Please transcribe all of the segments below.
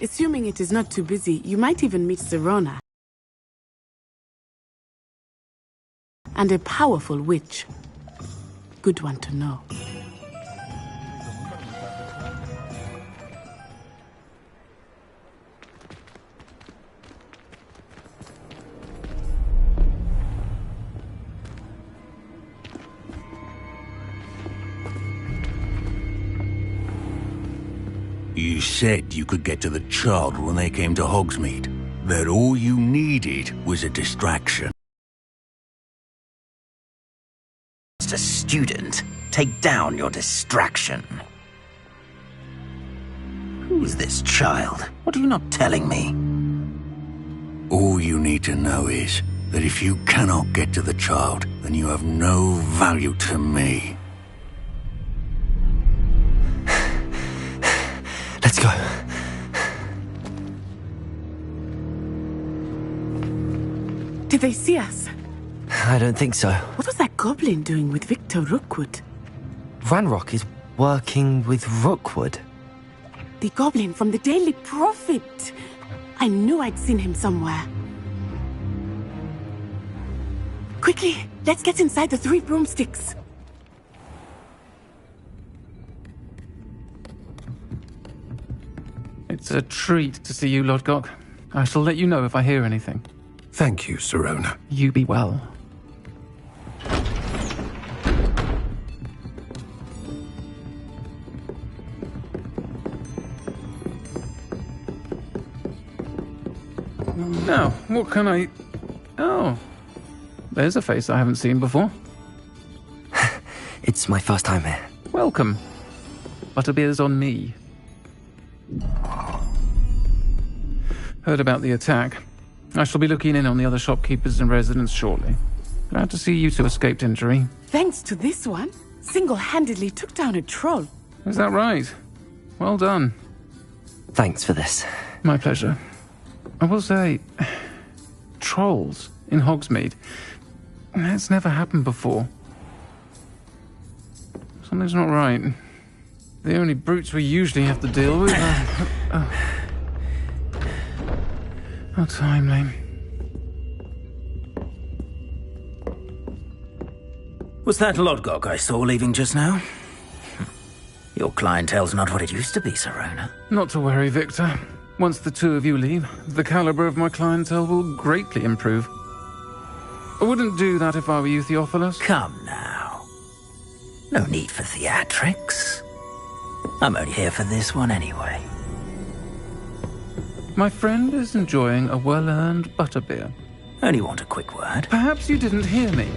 Assuming it is not too busy, you might even meet Sirona. And a powerful witch. Good one to know. You said you could get to the child when they came to Hogsmeade. That all you needed was a distraction. Just a student. Take down your distraction. Who's this child? What are you not telling me? All you need to know is that if you cannot get to the child, then you have no value to me. Let's go. Did they see us? I don't think so. What was that goblin doing with Victor Rookwood? Ranrock is working with Rookwood. The goblin from the Daily Prophet. I knew I'd seen him somewhere. Quickly, let's get inside the 3 broomsticks. It's a treat to see you, Lodgok. I shall let you know if I hear anything. Thank you, Sirona. You be well. Now, what can I... Oh, there's a face I haven't seen before. It's my first time here. Welcome. Butterbeer's on me. Heard about the attack. I shall be looking in on the other shopkeepers and residents shortly. Glad to see you two escaped injury. Thanks to this one, single-handedly took down a troll. Is that right? Well done. Thanks for this. My pleasure. I will say, trolls in Hogsmeade. That's never happened before. Something's not right. The only brutes we usually have to deal with are... How timely. Was that Lodgok I saw leaving just now? Your clientele's not what it used to be, Sirona. Not to worry, Victor. Once the two of you leave, the caliber of my clientele will greatly improve. I wouldn't do that if I were you, Theophilus. Come now. No need for theatrics. I'm only here for this one anyway. My friend is enjoying a well-earned butterbeer. Only want a quick word. Perhaps you didn't hear me.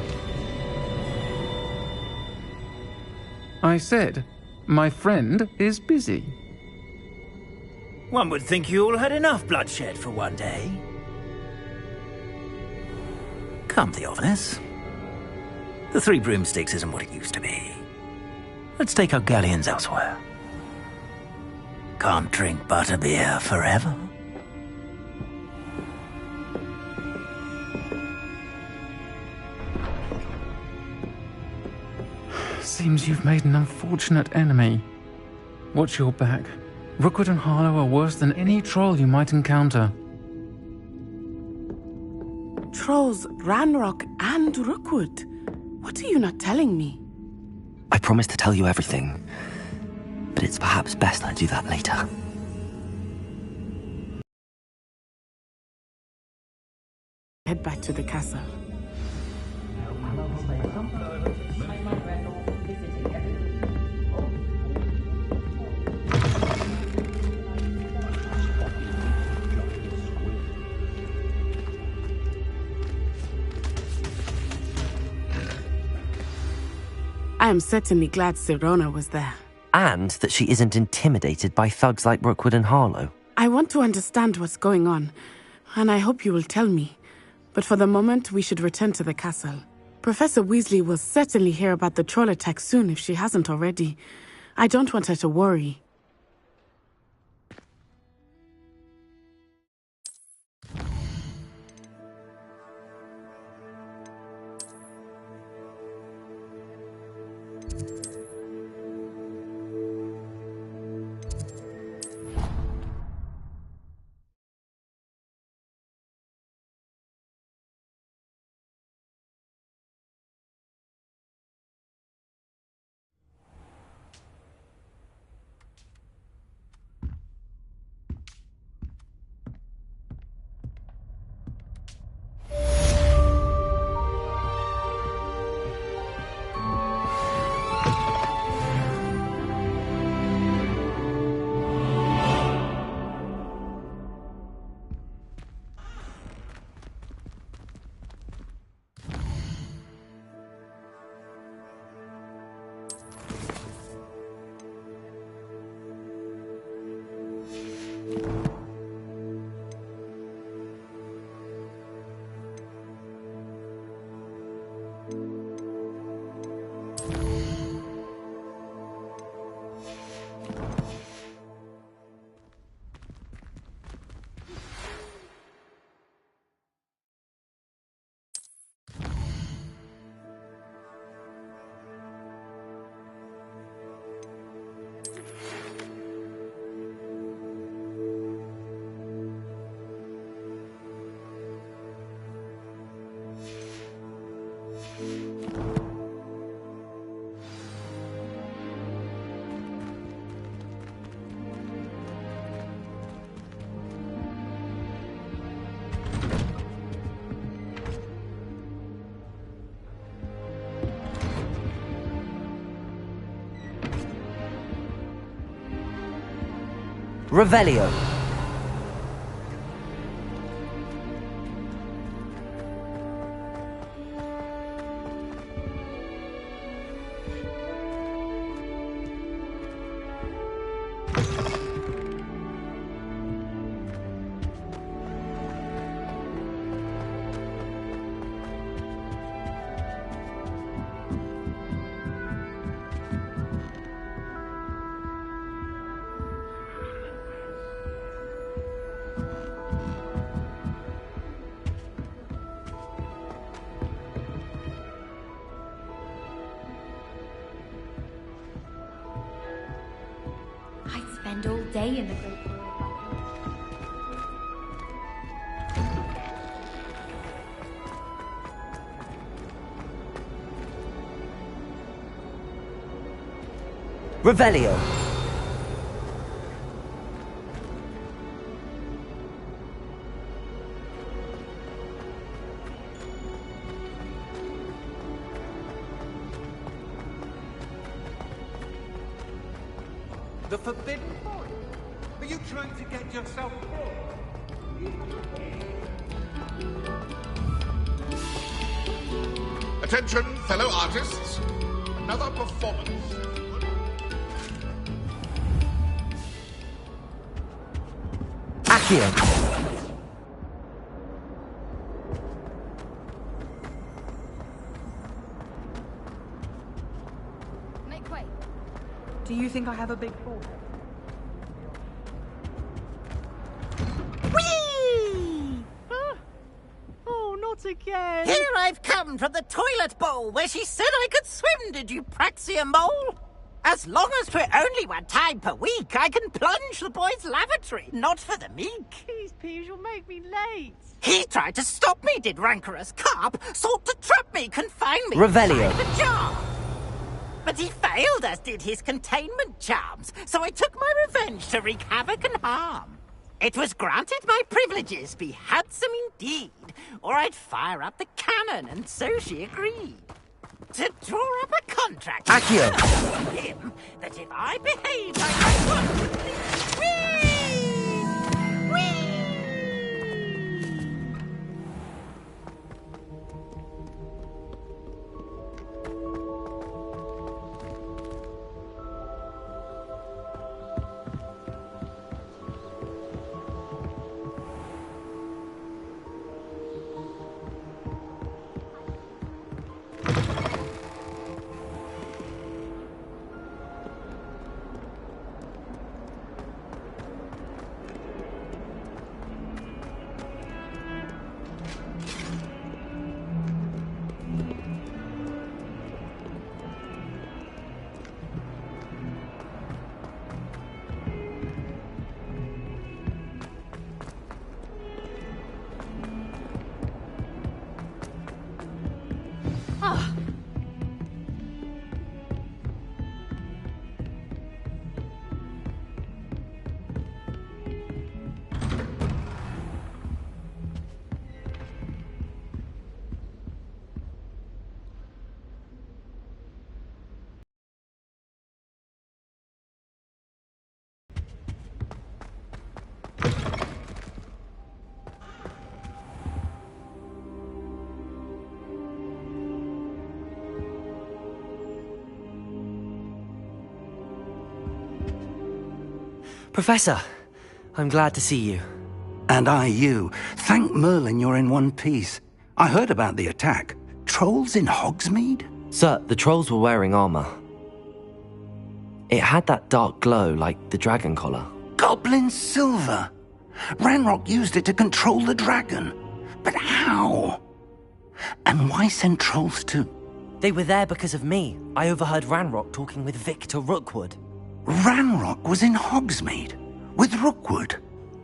I said, my friend is busy. One would think you all had enough bloodshed for one day. Come, Theophilus. The 3 broomsticks isn't what it used to be. Let's take our galleons elsewhere. Can't drink butterbeer forever. Seems you've made an unfortunate enemy. Watch your back. Rookwood and Harlow are worse than any troll you might encounter. Trolls, Ranrock, and Rookwood. What are you not telling me? I promise to tell you everything, but it's perhaps best I do that later. Head back to the castle. I am certainly glad Sirona was there. And that she isn't intimidated by thugs like Rookwood and Harlow. I want to understand what's going on, and I hope you will tell me. But for the moment, we should return to the castle. Professor Weasley will certainly hear about the troll attack soon if she hasn't already. I don't want her to worry. Revelio. I'd spend all day in the Great Hall. Revelio. The Forbidden Forest? Are you trying to get yourself killed? Attention, fellow artists. Another performance. Accio. Make way. Do you think I have a big forehead? Whee! Oh, not again. Here I've come from the toilet bowl where she said I could swim, did you praxia mole? As long as 'twere only one time per week, I can plunge the boy's lavatory, not for the meek. Please, Peeves, you'll make me late. He tried to stop me, did rancorous carp, sought to trap me, confine me Revelio. inside the jar. But he failed, as did his containment charms, so I took my revenge to wreak havoc and harm. It was granted my privileges be handsome indeed, or I'd fire up the cannon, and so she agreed. To draw up a contract Accio. with him that if I behaved like I was, whee! Whee! Professor, I'm glad to see you. And I you. Thank Merlin you're in one piece. I heard about the attack. Trolls in Hogsmeade? Sir, the trolls were wearing armor. It had that dark glow like the dragon collar. Goblin silver! Ranrock used it to control the dragon. But how? And why send trolls too? They were there because of me. I overheard Ranrock talking with Victor Rookwood. Ranrock was in Hogsmeade? With Rookwood?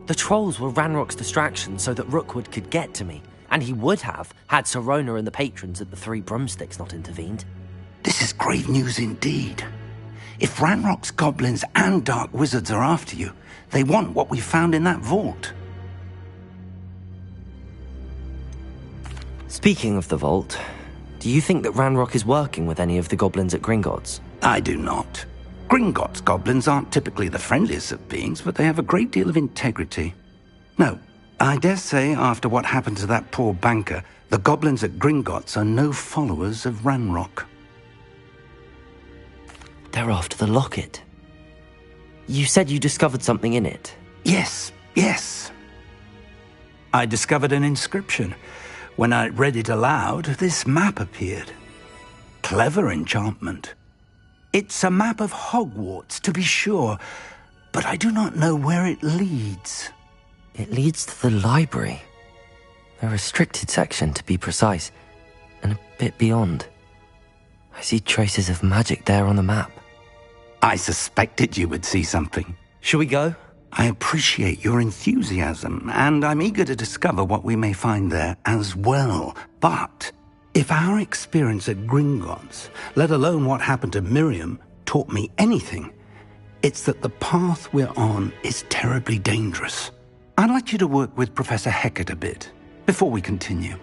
The trolls were Ranrock's distraction so that Rookwood could get to me. And he would have, had Sirona and the patrons at the Three Broomsticks not intervened. This is great news indeed. If Ranrock's goblins and dark wizards are after you, they want what we found in that vault. Speaking of the vault, do you think that Ranrock is working with any of the goblins at Gringotts? I do not. Gringotts goblins aren't typically the friendliest of beings, but they have a great deal of integrity. No, I dare say after what happened to that poor banker, the goblins at Gringotts are no followers of Ranrock. They're after the locket. You said you discovered something in it. Yes. I discovered an inscription. When I read it aloud, this map appeared. Clever enchantment. It's a map of Hogwarts, to be sure, but I do not know where it leads. It leads to the library. A restricted section, to be precise, and a bit beyond. I see traces of magic there on the map. I suspected you would see something. Shall we go? I appreciate your enthusiasm, and I'm eager to discover what we may find there as well. But if our experience at Gringotts, let alone what happened to Miriam, taught me anything, it's that the path we're on is terribly dangerous. I'd like you to work with Professor Hecat a bit before we continue.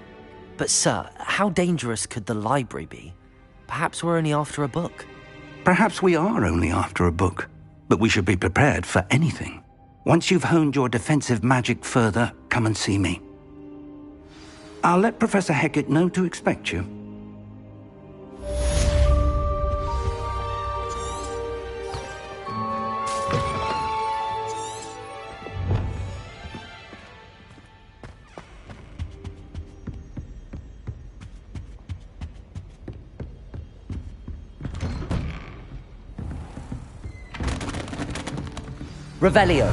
But sir, how dangerous could the library be? Perhaps we're only after a book. Perhaps we are only after a book, but we should be prepared for anything. Once you've honed your defensive magic further, come and see me. I'll let Professor Hecat know to expect you. Revelio.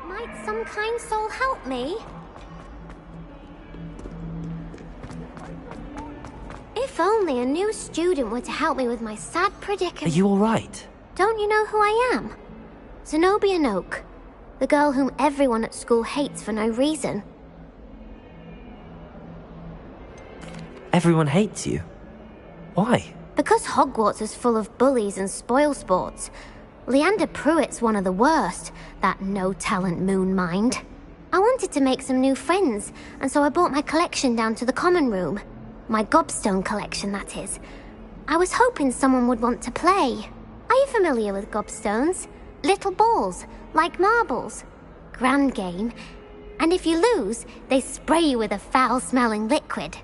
Might some kind soul help me? If only a new student were to help me with my sad predicament. Are you all right? Don't you know who I am? Zenobia Noak, the girl whom everyone at school hates for no reason. Everyone hates you. Why? Because Hogwarts is full of bullies and spoilsports. Leander Pruitt's one of the worst, that no-talent moon mind. I wanted to make some new friends, and so I brought my collection down to the common room. My gobstone collection, that is. I was hoping someone would want to play. Are you familiar with gobstones? Little balls, like marbles. Grand game. And if you lose, they spray you with a foul-smelling liquid.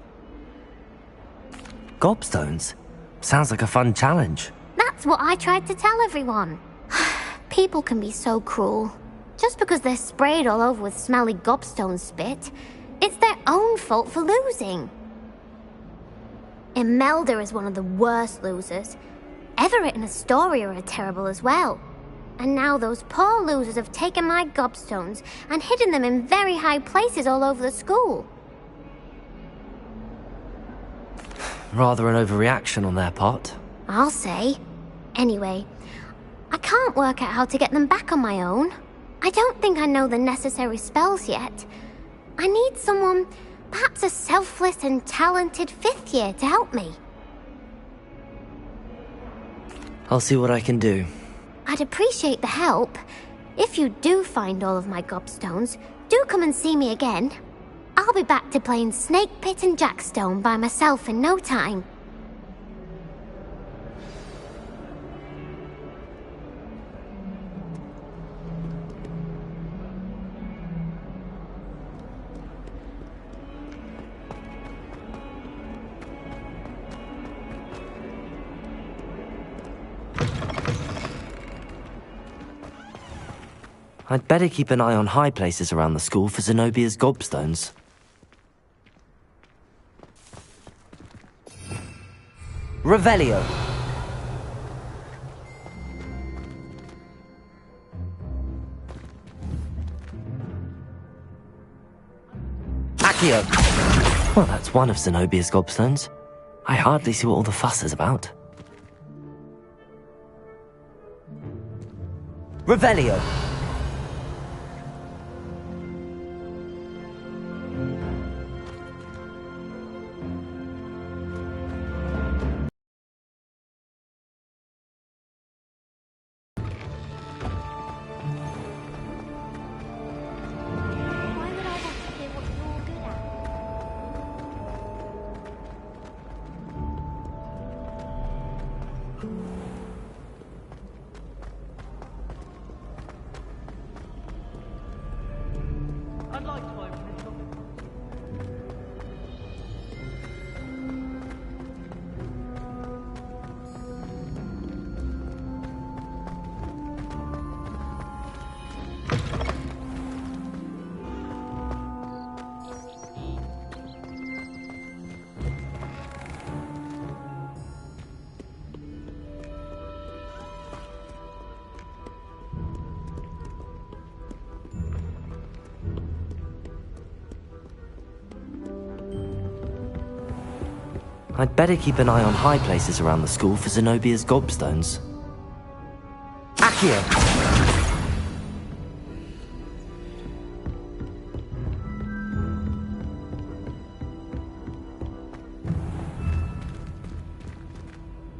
Gobstones? Sounds like a fun challenge. That's what I tried to tell everyone. People can be so cruel. Just because they're sprayed all over with smelly gobstone spit, it's their own fault for losing. Imelda is one of the worst losers. Everett and Astoria are terrible as well. And now those poor losers have taken my gobstones and hidden them in very high places all over the school. Rather an overreaction on their part. I'll say. Anyway, I can't work out how to get them back on my own. I don't think I know the necessary spells yet. I need someone, perhaps a selfless and talented fifth year to help me. I'll see what I can do. I'd appreciate the help. If you do find all of my gobstones, do come and see me again. I'll be back to playing Snake Pit and Jackstone by myself in no time. I'd better keep an eye on high places around the school for Zenobia's gobstones. Revelio. Accio. Well, that's one of Zenobia's gobstones. I hardly see what all the fuss is about. Revelio. I'd like to open a shop. I'd better keep an eye on high places around the school for Zenobia's gobstones. Accio!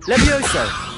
Levioso!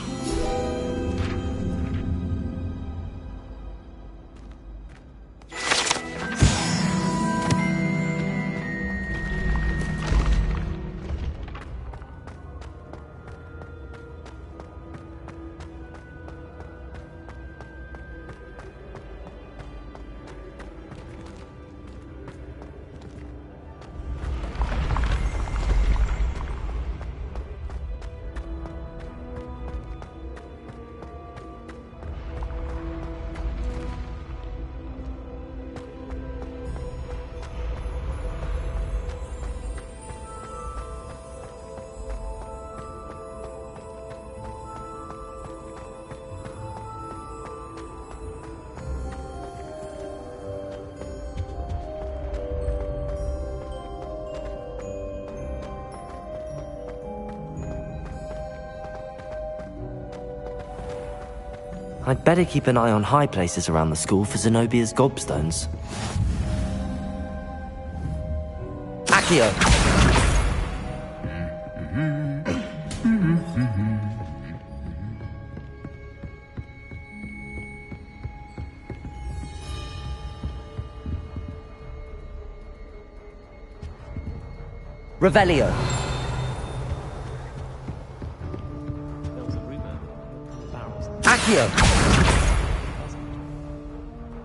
I'd better keep an eye on high places around the school for Zenobia's gobstones. Accio! Revelio! Accio!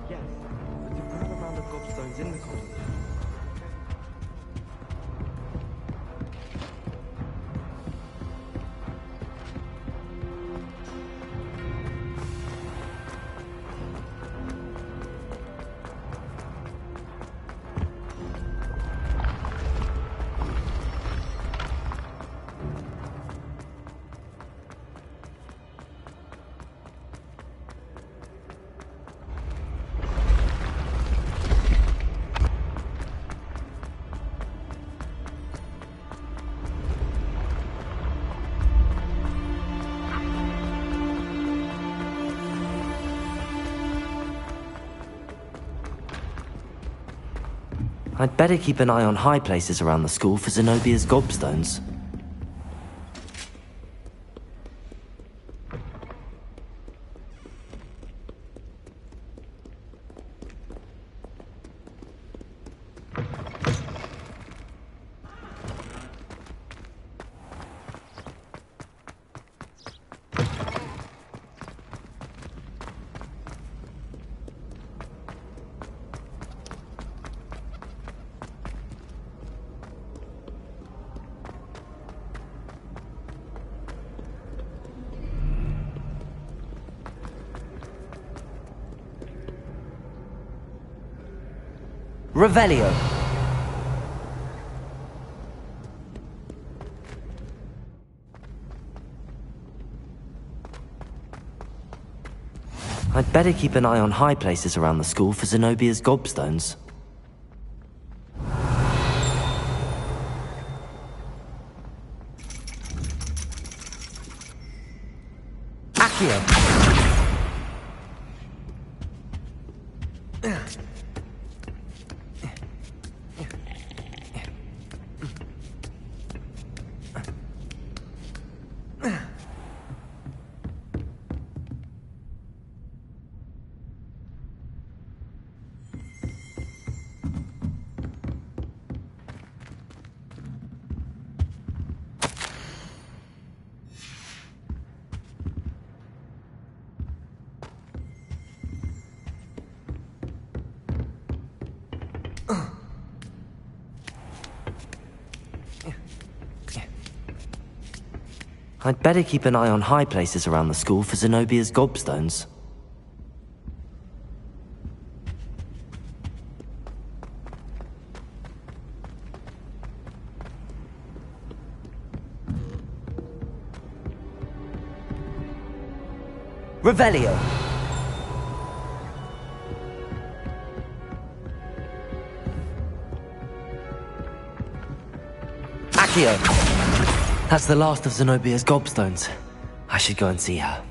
Yes, but you put a round of gobstones in the column. I'd better keep an eye on high places around the school for Zenobia's gobstones. Revelio! I'd better keep an eye on high places around the school for Zenobia's gobstones. Accio! I'd better keep an eye on high places around the school for Zenobia's gobstones. Revelio. Accio. That's the last of Zenobia's gobstones. I should go and see her.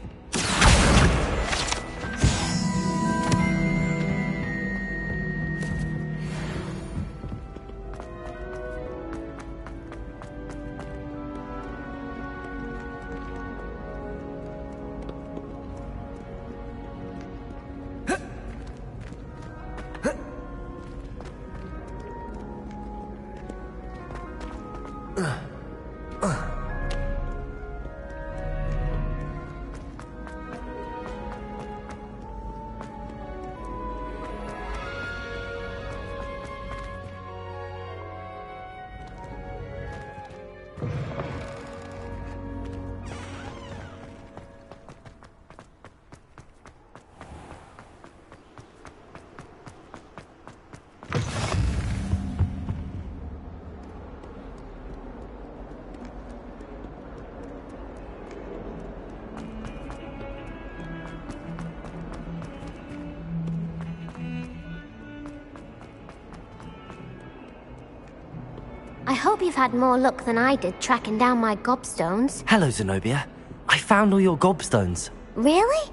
I hope you've had more luck than I did tracking down my gobstones. Hello, Zenobia. I found all your gobstones. Really?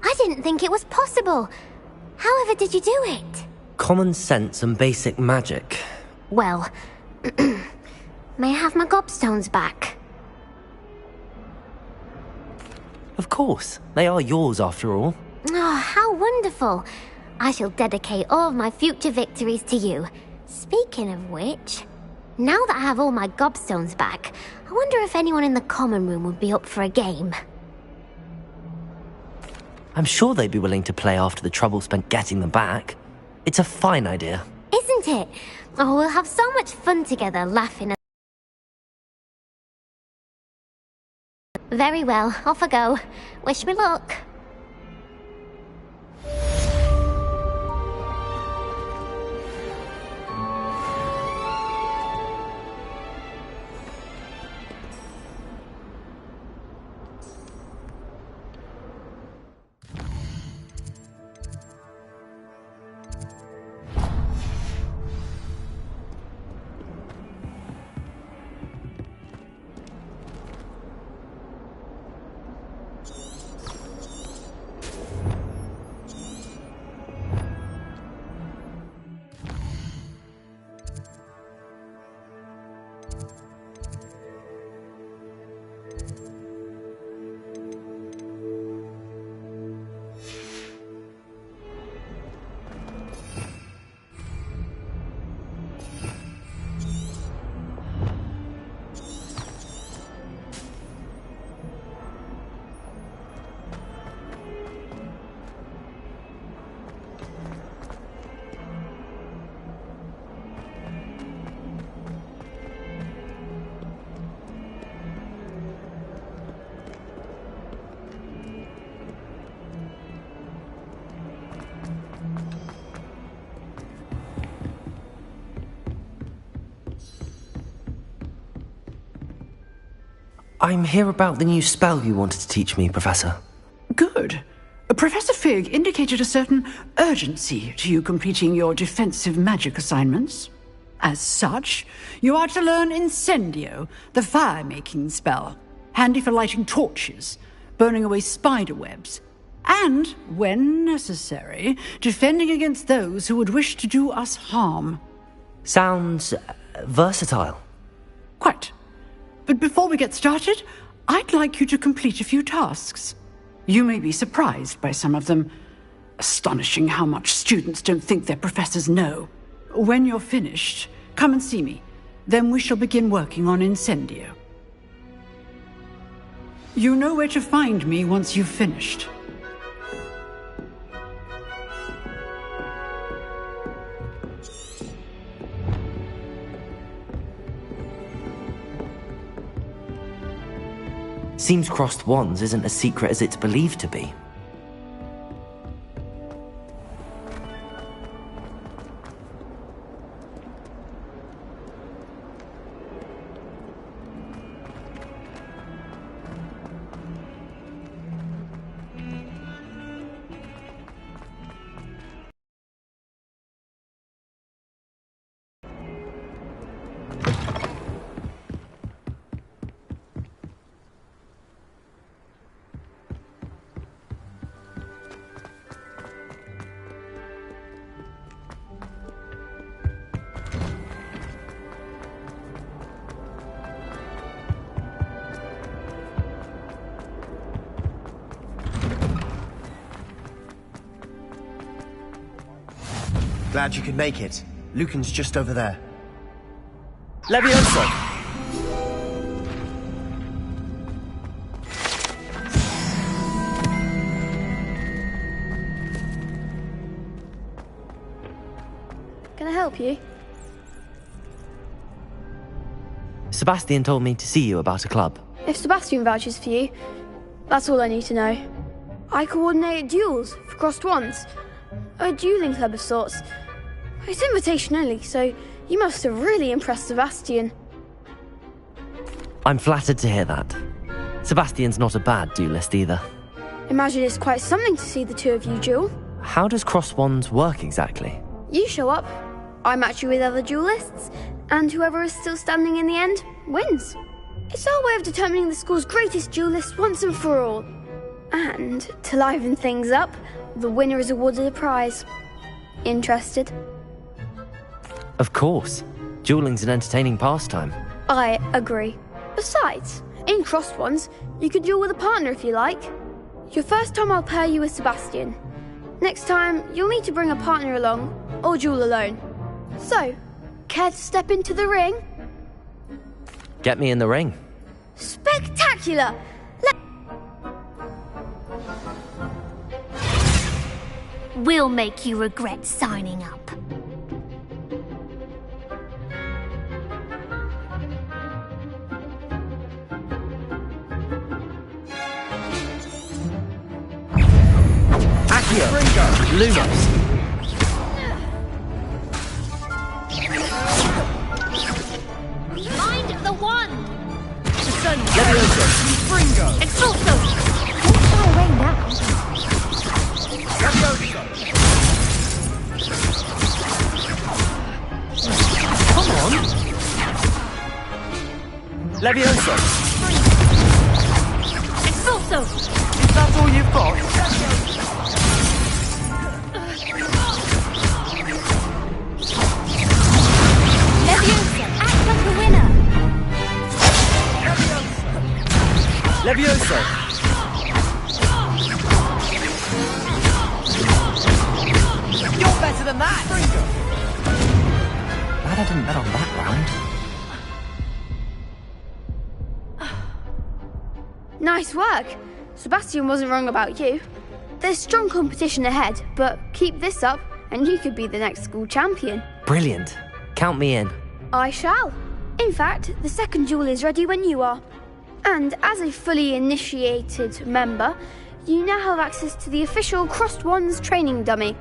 I didn't think it was possible. However did you do it? Common sense and basic magic. Well, may I have my gobstones back? Of course. They are yours after all. Oh, how wonderful. I shall dedicate all of my future victories to you. Speaking of which, now that I have all my gobstones back, I wonder if anyone in the common room would be up for a game. I'm sure they'd be willing to play after the trouble spent getting them back. It's a fine idea. Isn't it? Oh, we'll have so much fun together, laughing at... Very well, off I go. Wish me luck. I'm here about the new spell you wanted to teach me, Professor. Good. Professor Fig indicated a certain urgency to you completing your defensive magic assignments. As such, you are to learn Incendio, the fire-making spell, handy for lighting torches, burning away spider webs, and, when necessary, defending against those who would wish to do us harm. Sounds versatile. Quite. But before we get started, I'd like you to complete a few tasks. You may be surprised by some of them. Astonishing how much students don't think their professors know. When you're finished, come and see me. Then we shall begin working on Incendio. You know where to find me once you've finished. Seems crossed wands isn't as secret as it's believed to be. Glad you could make it. Lucan's just over there. Levioso! Can I help you? Sebastian told me to see you about a club. If Sebastian vouches for you, that's all I need to know. I coordinate duels for crossed wands. A dueling club of sorts. It's invitation only, so you must have really impressed Sebastian. I'm flattered to hear that. Sebastian's not a bad duelist either. Imagine it's quite something to see the two of you duel. How does crossed wands work exactly? You show up, I match you with other duelists, and whoever is still standing in the end wins. It's our way of determining the school's greatest duelist once and for all. And to liven things up, the winner is awarded a prize. Interested? Of course. Dueling's an entertaining pastime. I agree. Besides, in crossed wands, you can duel with a partner if you like. Your first time I'll pair you with Sebastian. Next time, you'll need to bring a partner along, or duel alone. So, care to step into the ring? Get me in the ring. Spectacular! We'll make you regret signing up. Accio! Lumos! Mind the wand! Levioso! Fringo! Exalto! Don't far away now. Levioso! Come on! Levioso! Exalto! Is that all you've got? Leviosa, act like a winner! Levioso! You're better than that! Glad I didn't bet on that round. Nice work. Sebastian wasn't wrong about you. There's strong competition ahead, but keep this up and you could be the next school champion. Brilliant. Count me in. I shall. In fact, the second duel is ready when you are. And as a fully initiated member, you now have access to the official Crossed Wands training dummy.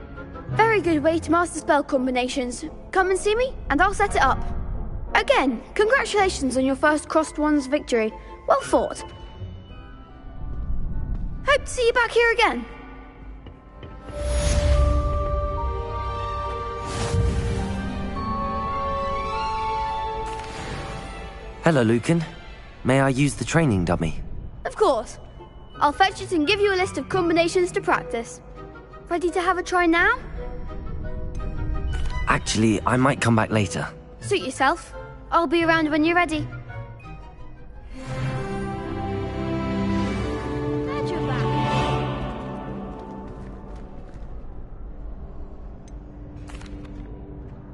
Very good way to master spell combinations. Come and see me, and I'll set it up. Again, congratulations on your first Crossed Wands victory. Well fought. Hope to see you back here again. Hello, Lucan. May I use the training dummy? Of course. I'll fetch it and give you a list of combinations to practice. Ready to have a try now? Actually, I might come back later. Suit yourself. I'll be around when you're ready. Glad you're back.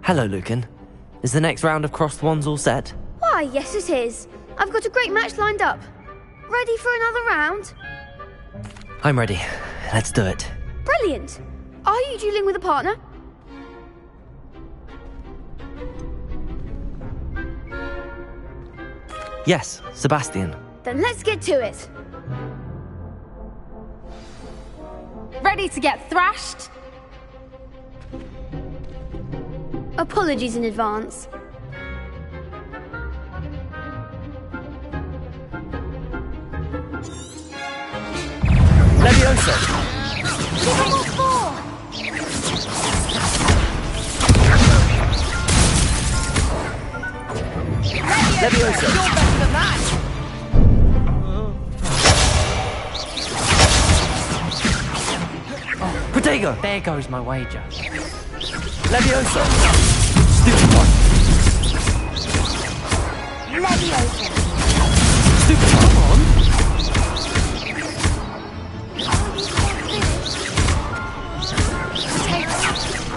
Hello, Lucan. Is the next round of Crossed Wands all set? Why, yes it is. I've got a great match lined up. Ready for another round? I'm ready. Let's do it. Brilliant. Are you dueling with a partner? Yes, Sebastian. Then let's get to it. Ready to get thrashed? Apologies in advance. Leviosa! Level 4! Leviosa! You're better than that! Protego! There goes my wager. Leviosa! Stupefy! Leviosa! Stupefy! Come on!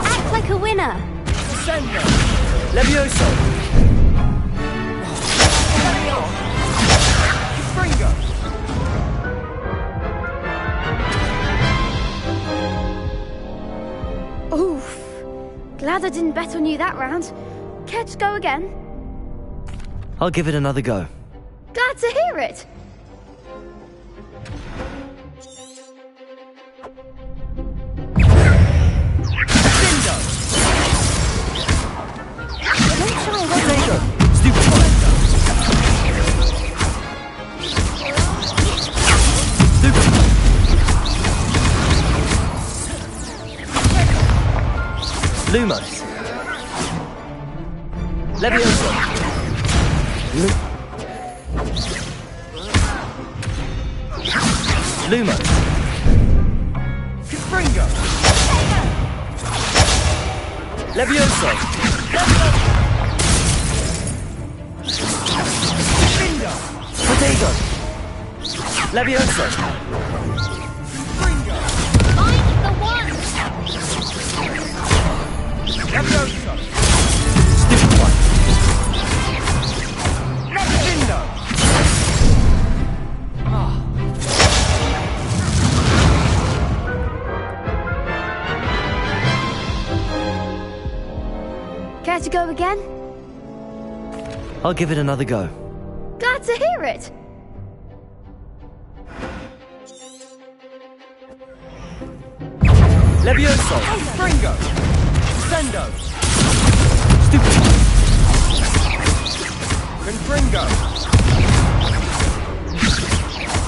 Act like a winner! Leviosa! Oof. Glad I didn't bet on you that round. Care to go again? I'll give it another go. Glad to hear it. Lumos. Leviosa. Lumos. Confringo! Leviosa. Protego. Leviosa. I'm the one! Leviosa! Stupefy. Leviosa! Care to go again? I'll give it another go. Glad to hear it. Leviosa. Confringo! Sendo! Stupefy. Confringo!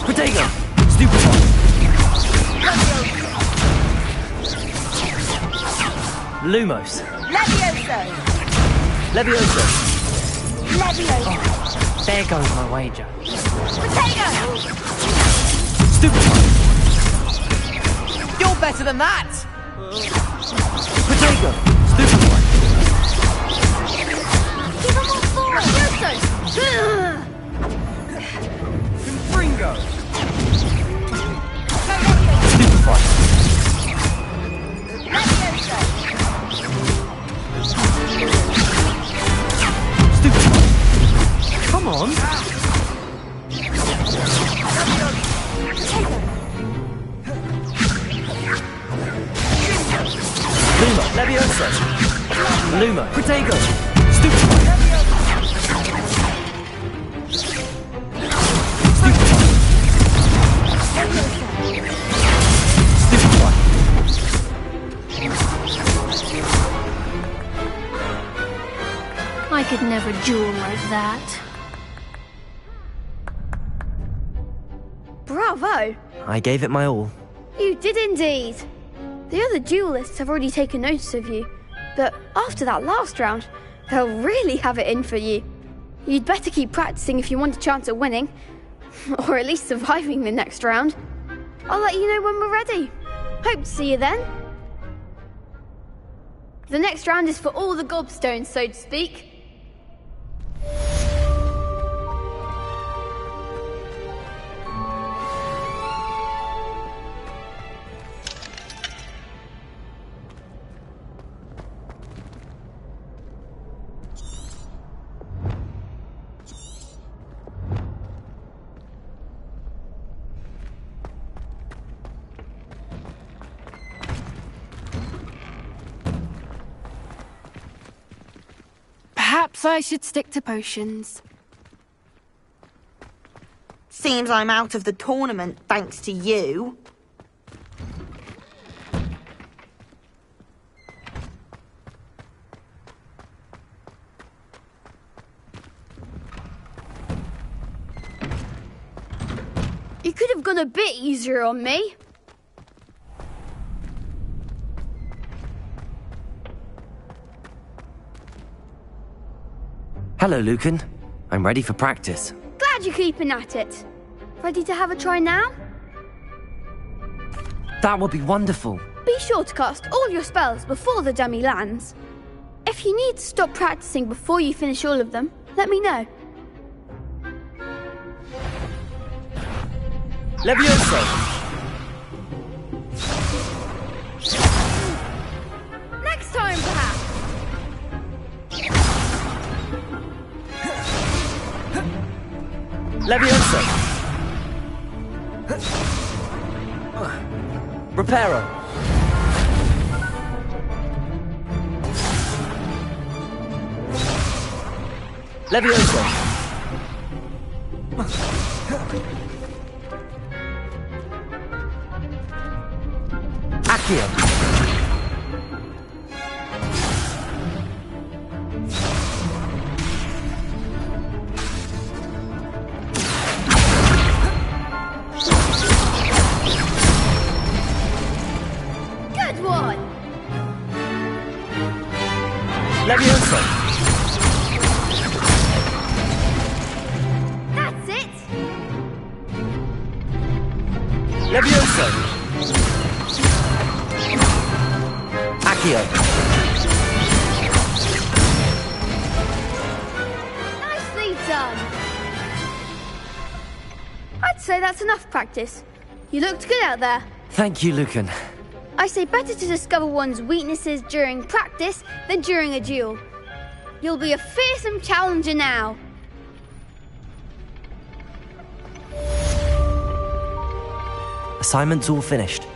Protego. Stupefy. Lumos. Leviosa! Leviosa. Leviosa! There goes my wager. Potato! Stupefy. You're better than that! Protego. Stupefy. Give them all forward! Confringo! Stupefy. Leviosa! Stupefy. Come on. Luma. Leviosa. Luma. Protego. Stupefy. Stupefy. Stupefy. I could never duel like that. Bravo! I gave it my all. You did indeed. The other duelists have already taken notice of you, but after that last round, they'll really have it in for you. You'd better keep practicing if you want a chance at winning, or at least surviving the next round. I'll let you know when we're ready. Hope to see you then. The next round is for all the gobstones, so to speak. Perhaps I should stick to potions. Seems I'm out of the tournament thanks to you. You could have gone a bit easier on me. Hello, Lucan. I'm ready for practice. Glad you're keeping at it. Ready to have a try now? That would be wonderful. Be sure to cast all your spells before the dummy lands. If you need to stop practicing before you finish all of them, let me know. Levioso! Next time, perhaps! Levioso! Reparo! Levioso! Accio! Good one! Levioso! That's it! Levioso! Accio! Nicely done! I'd say that's enough practice. You looked good out there. Thank you, Lucan. I say better to discover one's weaknesses during practice than during a duel. You'll be a fearsome challenger now. Assignment's all finished.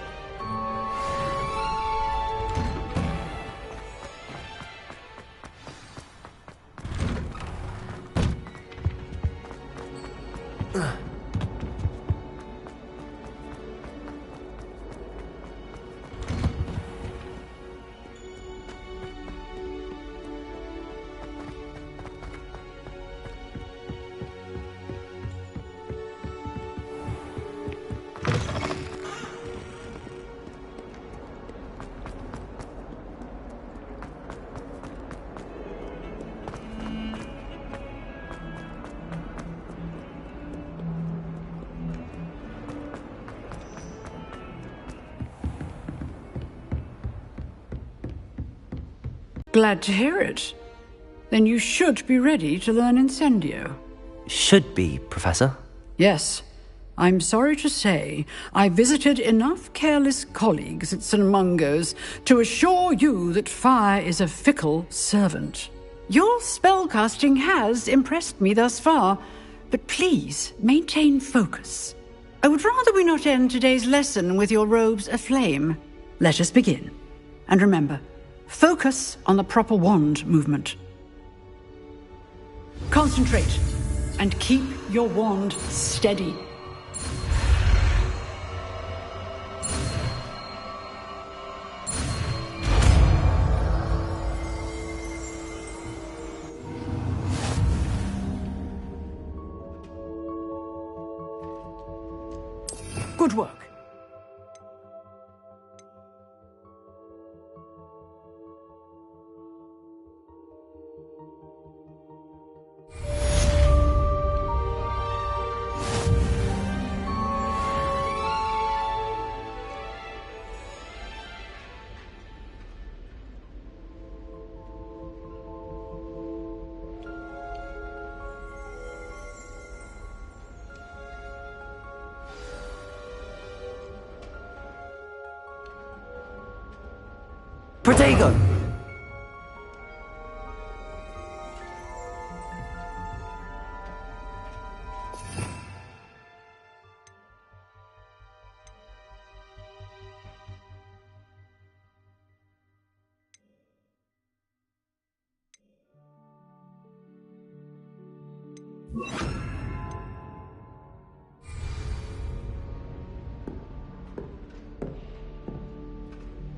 Glad to hear it. Then you should be ready to learn Incendio. Should be, Professor. Yes. I'm sorry to say I visited enough careless colleagues at St. Mungo's to assure you that fire is a fickle servant. Your spellcasting has impressed me thus far, but please maintain focus. I would rather we not end today's lesson with your robes aflame. Let us begin. And remember, focus on the proper wand movement. Concentrate and keep your wand steady. Good work. Protego!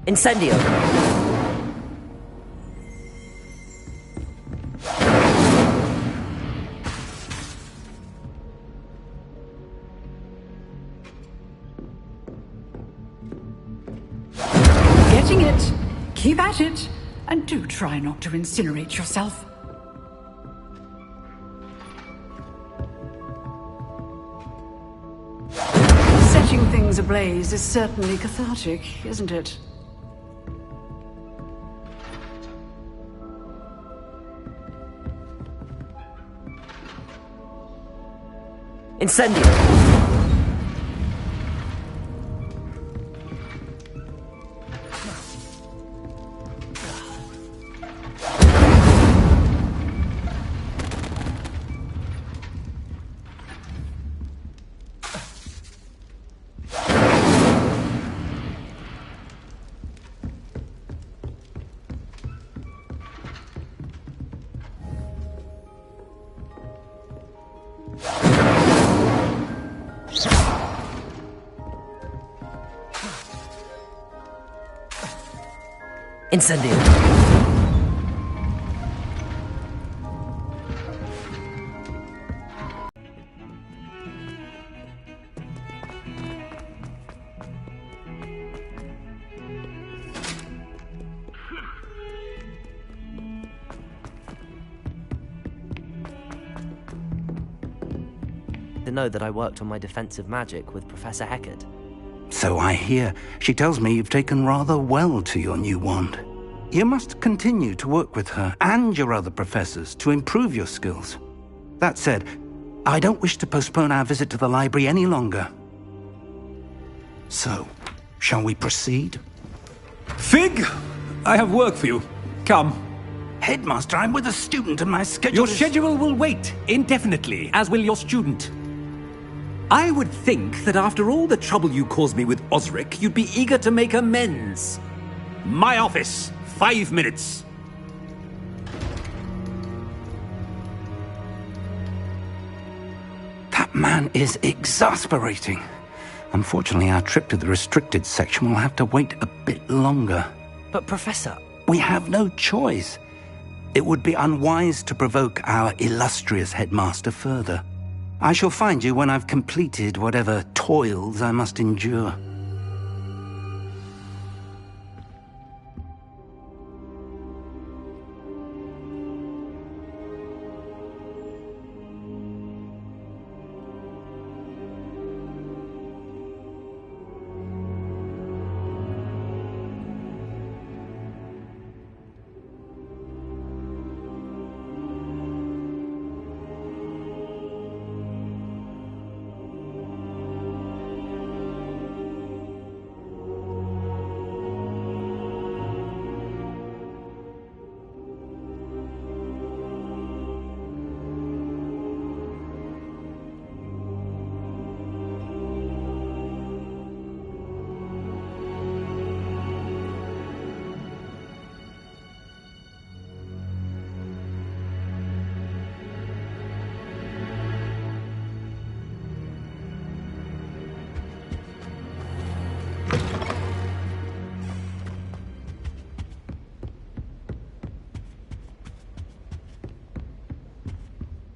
Incendio! Getting it. Keep at it. And do try not to incinerate yourself. Setting things ablaze is certainly cathartic, isn't it? Incendio! Incendio! To know that I worked on my defensive magic with Professor Heckard. So I hear. She tells me you've taken rather well to your new wand. You must continue to work with her and your other professors to improve your skills. That said, I don't wish to postpone our visit to the library any longer. So, shall we proceed? Fig, I have work for you. Come. Headmaster, I'm with a student and my schedule Your schedule will wait indefinitely, as will your student. I would think that after all the trouble you caused me with Osric, you'd be eager to make amends. My office, 5 minutes. That man is exasperating. Unfortunately, our trip to the restricted section will have to wait a bit longer. But Professor... We have no choice. It would be unwise to provoke our illustrious headmaster further. I shall find you when I've completed whatever toils I must endure.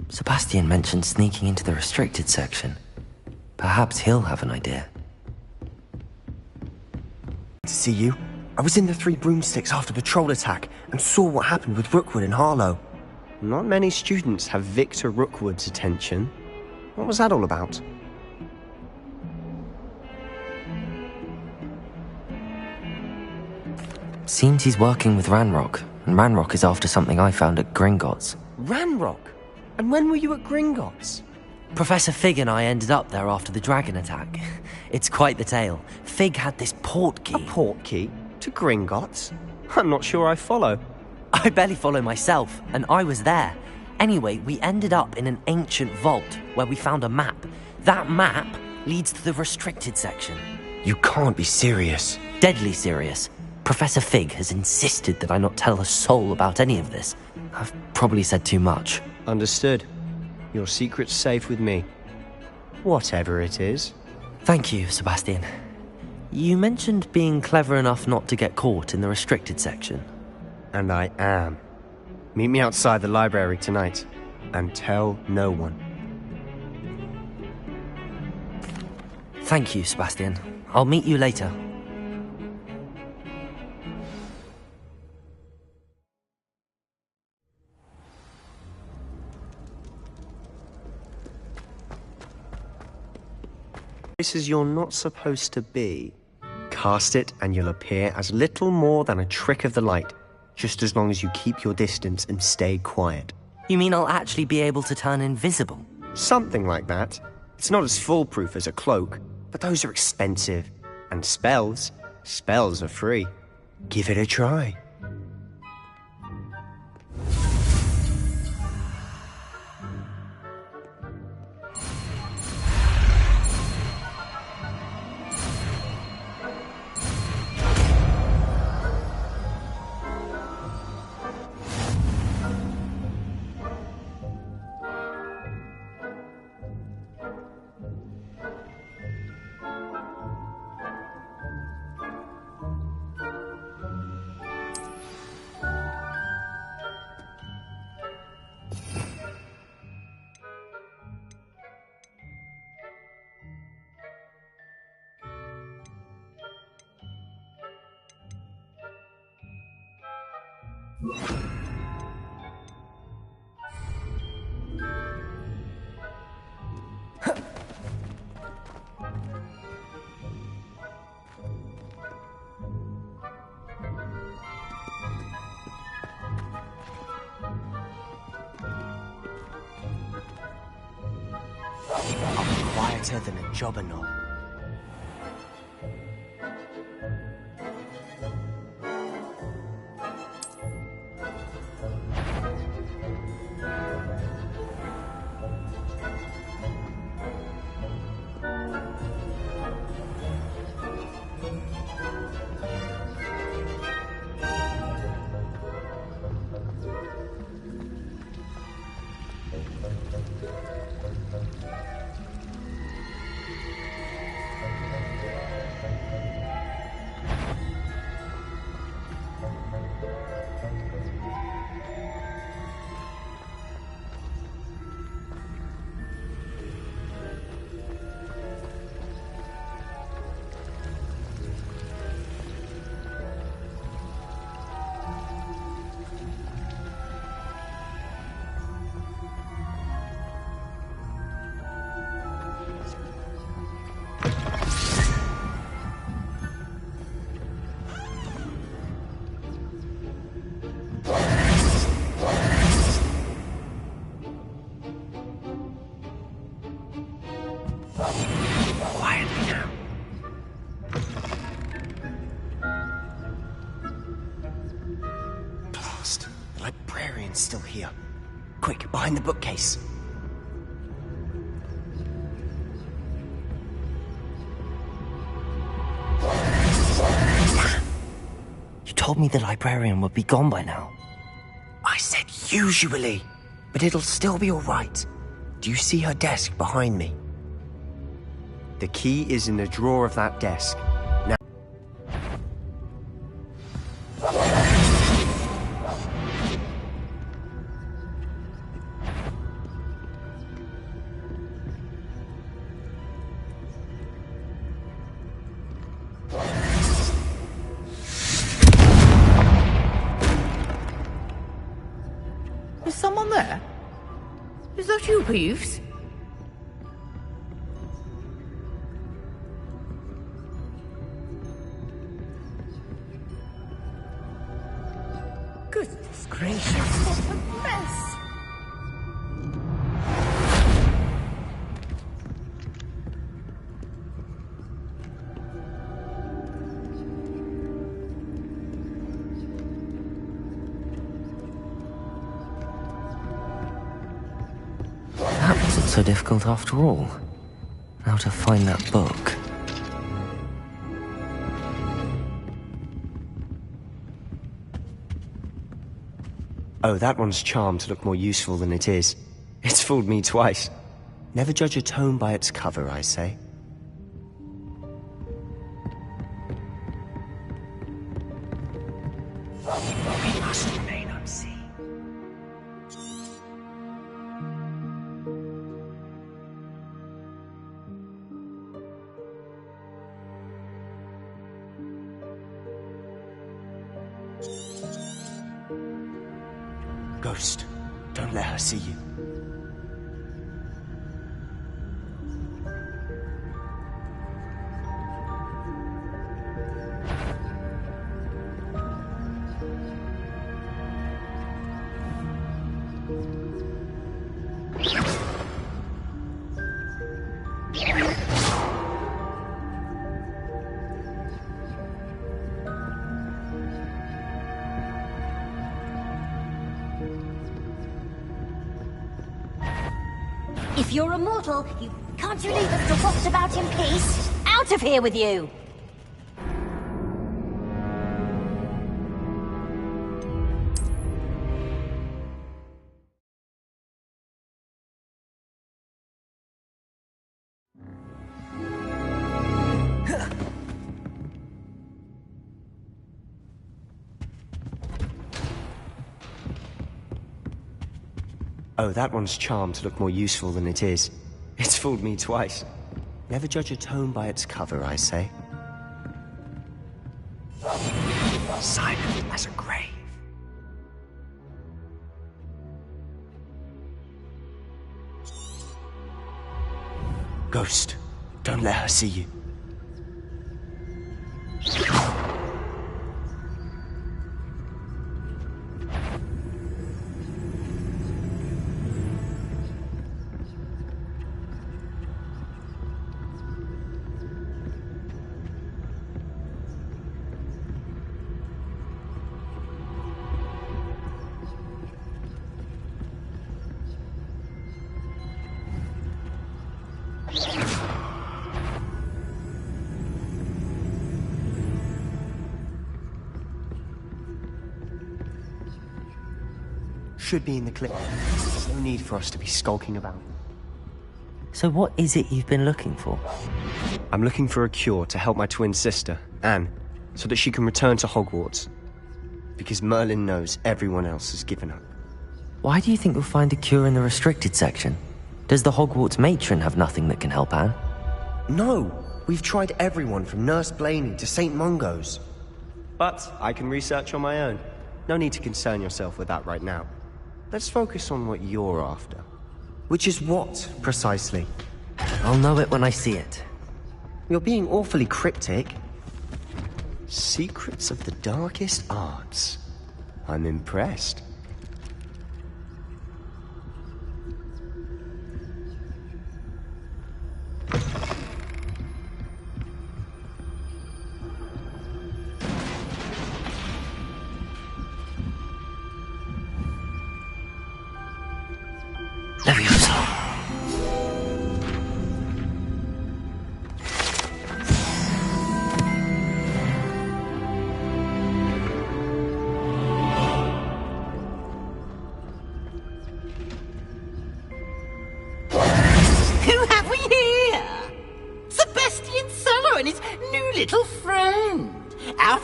Sebastian mentioned sneaking into the restricted section. Perhaps he'll have an idea. To see you. I was in the Three Broomsticks after the troll attack and saw what happened with Rookwood and Harlow. Not many students have Victor Rookwood's attention. What was that all about? Seems he's working with Ranrock, and Ranrock is after something I found at Gringotts. Ranrock? And when were you at Gringotts? Professor Fig and I ended up there after the dragon attack. It's quite the tale. Fig had this port key. A port key? To Gringotts? I'm not sure I follow. I barely follow myself, and I was there. Anyway, we ended up in an ancient vault where we found a map. That map leads to the restricted section. You can't be serious. Deadly serious. Professor Fig has insisted that I not tell a soul about any of this. I've probably said too much. Understood. Your secret's safe with me. Whatever it is. Thank you, Sebastian. You mentioned being clever enough not to get caught in the restricted section. And I am. Meet me outside the library tonight, and tell no one. Thank you, Sebastian. I'll meet you later. Places you're not supposed to be. Cast it and you'll appear as little more than a trick of the light, just as long as you keep your distance and stay quiet. You mean I'll actually be able to turn invisible? Something like that. It's not as foolproof as a cloak, but those are expensive. And spells are free. Give it a try. I'm quieter than a jobberknoll. Quietly now. Blast. The librarian's still here. Quick, behind the bookcase. You told me the librarian would be gone by now. I said usually, but it'll still be all right. Do you see her desk behind me? The key is in the drawer of that desk. Now... Is someone there? Is that you, Peeves? Goodness gracious, what a mess! That wasn't so difficult after all. Now to find that book. Oh, that one's charmed to look more useful than it is. It's fooled me twice. Never judge a tome by its cover, I say. Ghost, don't let her see you. If you're a mortal, can't you leave us to waft about in peace? Out of here with you! Oh, that one's charmed to look more useful than it is. It's fooled me twice. Never judge a tome by its cover, I say. Silent as a grave. Ghost, don't let her see you. Should be in the clip. There's no need for us to be skulking about. So what is it you've been looking for? I'm looking for a cure to help my twin sister, Anne, so that she can return to Hogwarts. Because Merlin knows everyone else has given up. Why do you think you'll find a cure in the restricted section? Does the Hogwarts matron have nothing that can help Anne? No! We've tried everyone from Nurse Blaney to St. Mungo's. But I can research on my own. No need to concern yourself with that right now. Let's focus on what you're after. Which is what, precisely? I'll know it when I see it. You're being awfully cryptic. Secrets of the darkest arts. I'm impressed.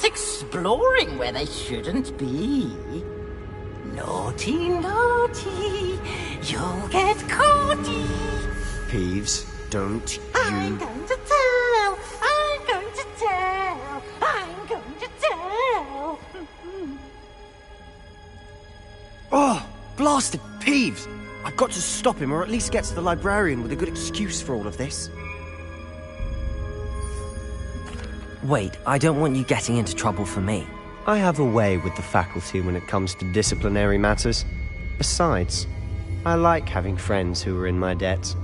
Exploring where they shouldn't be. Naughty, naughty, you'll get caughty. Peeves, don't you... I'm going to tell, I'm going to tell, I'm going to tell. Oh, blasted Peeves! I've got to stop him, or at least get to the librarian with a good excuse for all of this. Wait, I don't want you getting into trouble for me. I have a way with the faculty when it comes to disciplinary matters. Besides, I like having friends who are in my debt.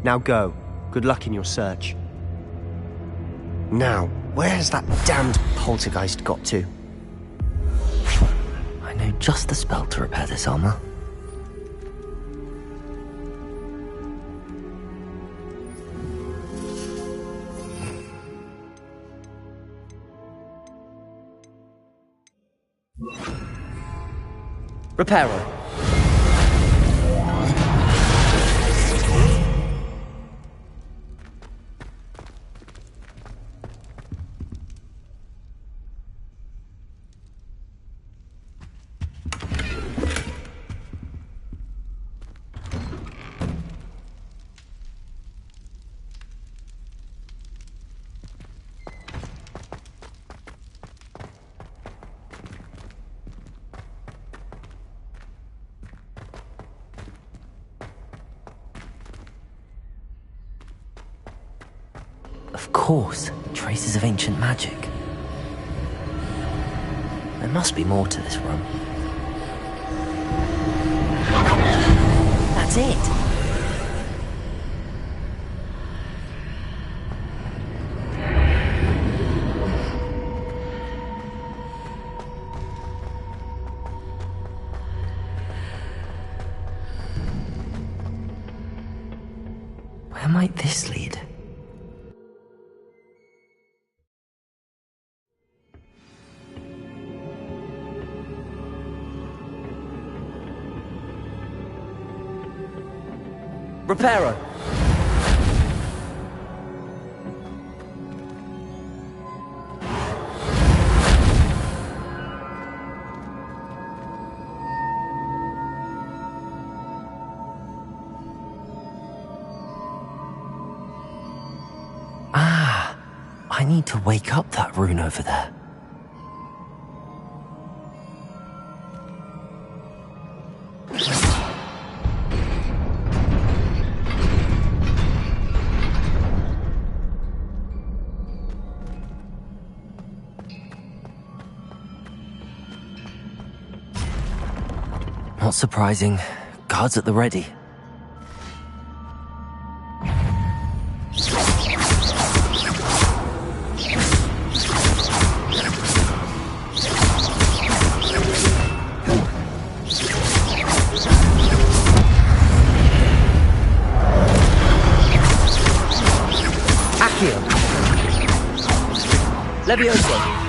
Now go. Good luck in your search. Now, where's that damned poltergeist got to? I know just the spell to repair this armor. Reparo. Of course, traces of ancient magic. There must be more to this room. That's it! Where might this lead? Reparo! Ah, I need to wake up that rune over there. Not surprising. Guards at the ready. Accio. Levioso.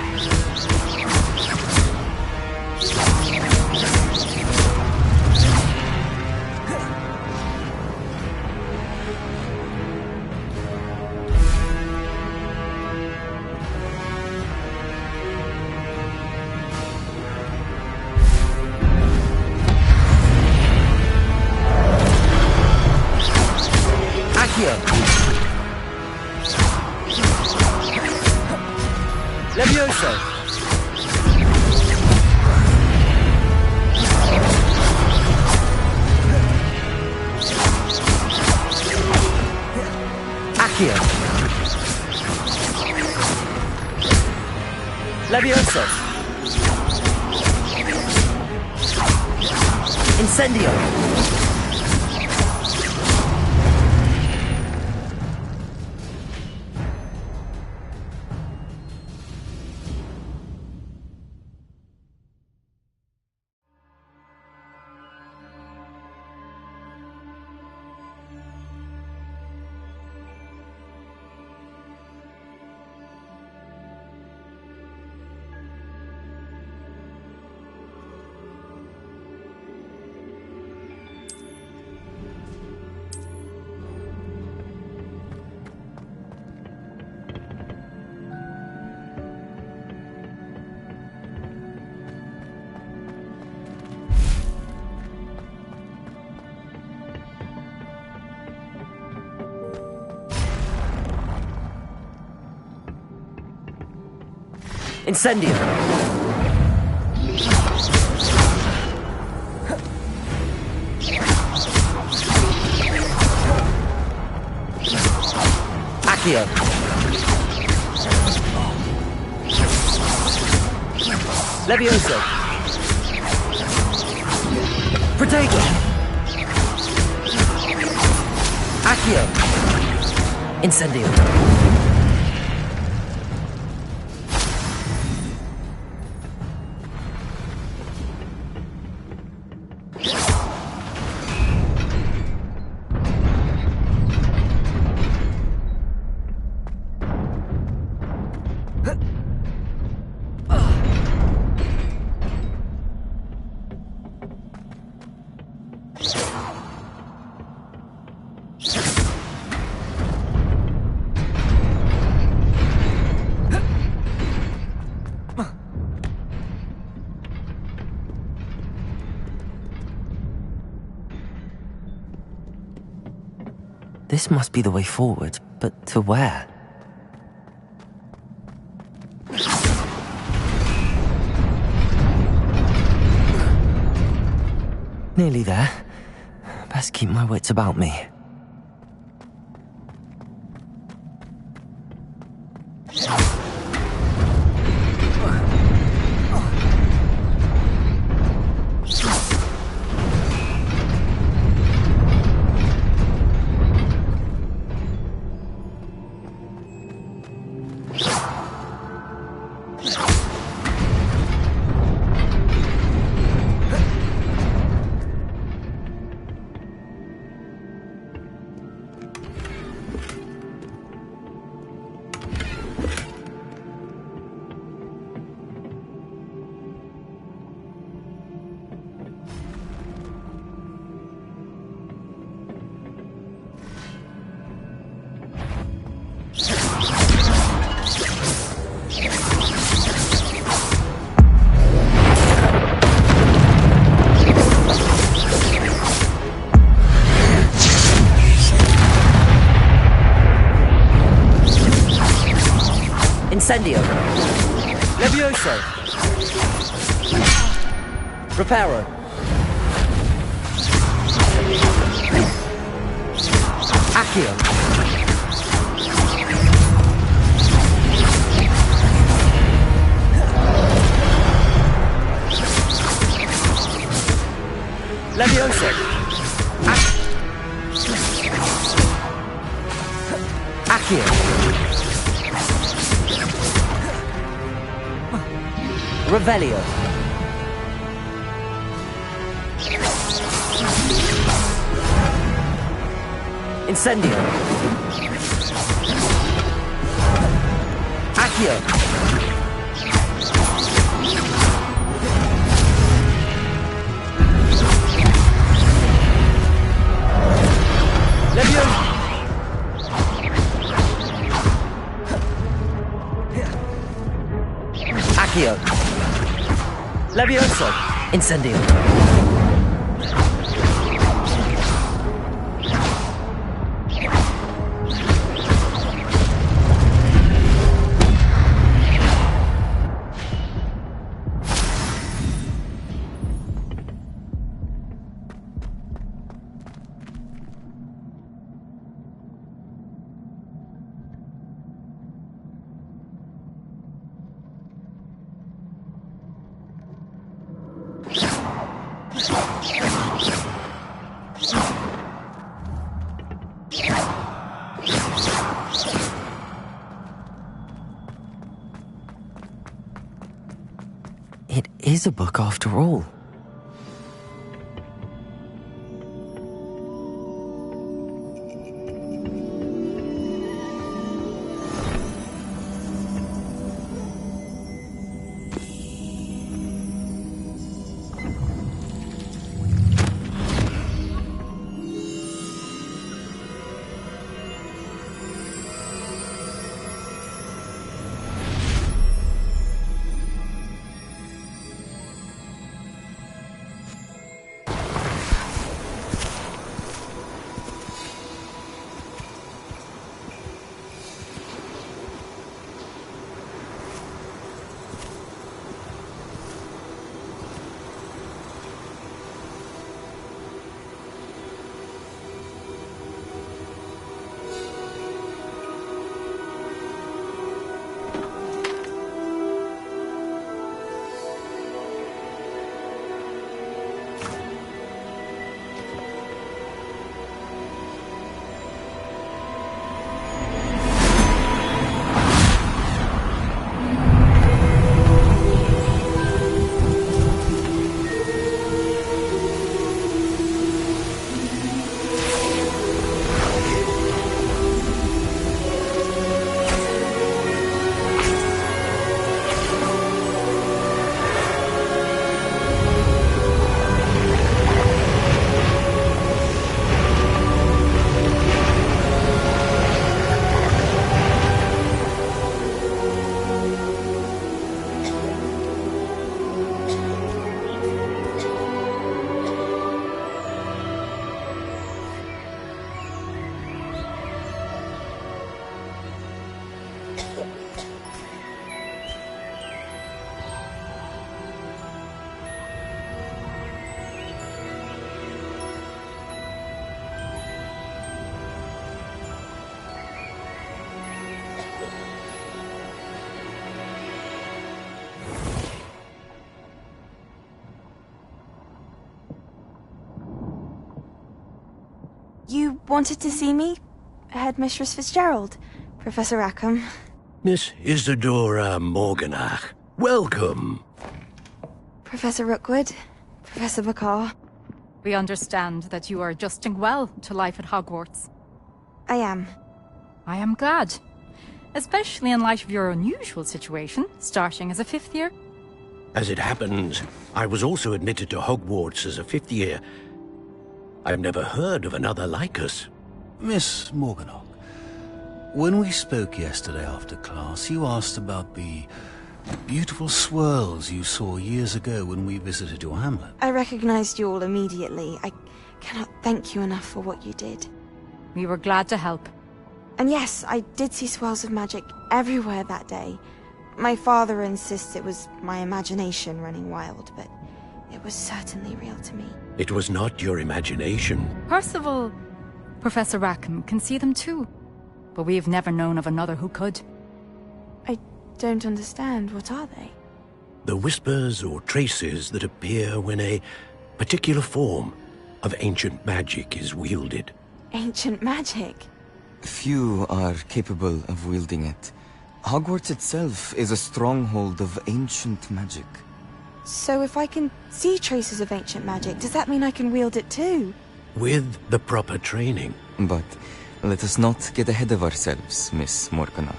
Levioso! Accio! Levioso! Incendio! Incendio! Accio! Levioso! Protego! Accio! Incendio! This must be the way forward, but to where? Nearly there. Best keep my wits about me. Incendio. Levioso. Reparo. Accio. Levioso. Accio. Revelio. Incendio. Accio. Levioso. Accio. Levioso. Incendio. It is a book after all. You wanted to see me? Headmistress Fitzgerald? Professor Rackham? Miss Isadora Morganach, welcome. Professor Rookwood? Professor Bakar? We understand that you are adjusting well to life at Hogwarts. I am. I am glad. Especially in light of your unusual situation, starting as a 5th year. As it happens, I was also admitted to Hogwarts as a 5th year. I've never heard of another like us. Miss Morganach, when we spoke yesterday after class, you asked about the beautiful swirls you saw years ago when we visited your hamlet. I recognized you all immediately. I cannot thank you enough for what you did. We were glad to help. And yes, I did see swirls of magic everywhere that day. My father insists it was my imagination running wild, but it was certainly real to me. It was not your imagination. Percival, Professor Rackham can see them too. But we have never known of another who could. I don't understand. What are they? The whispers or traces that appear when a particular form of ancient magic is wielded. Ancient magic? Few are capable of wielding it. Hogwarts itself is a stronghold of ancient magic. So if I can see traces of ancient magic, does that mean I can wield it too? With the proper training. But let us not get ahead of ourselves, Miss Morganach.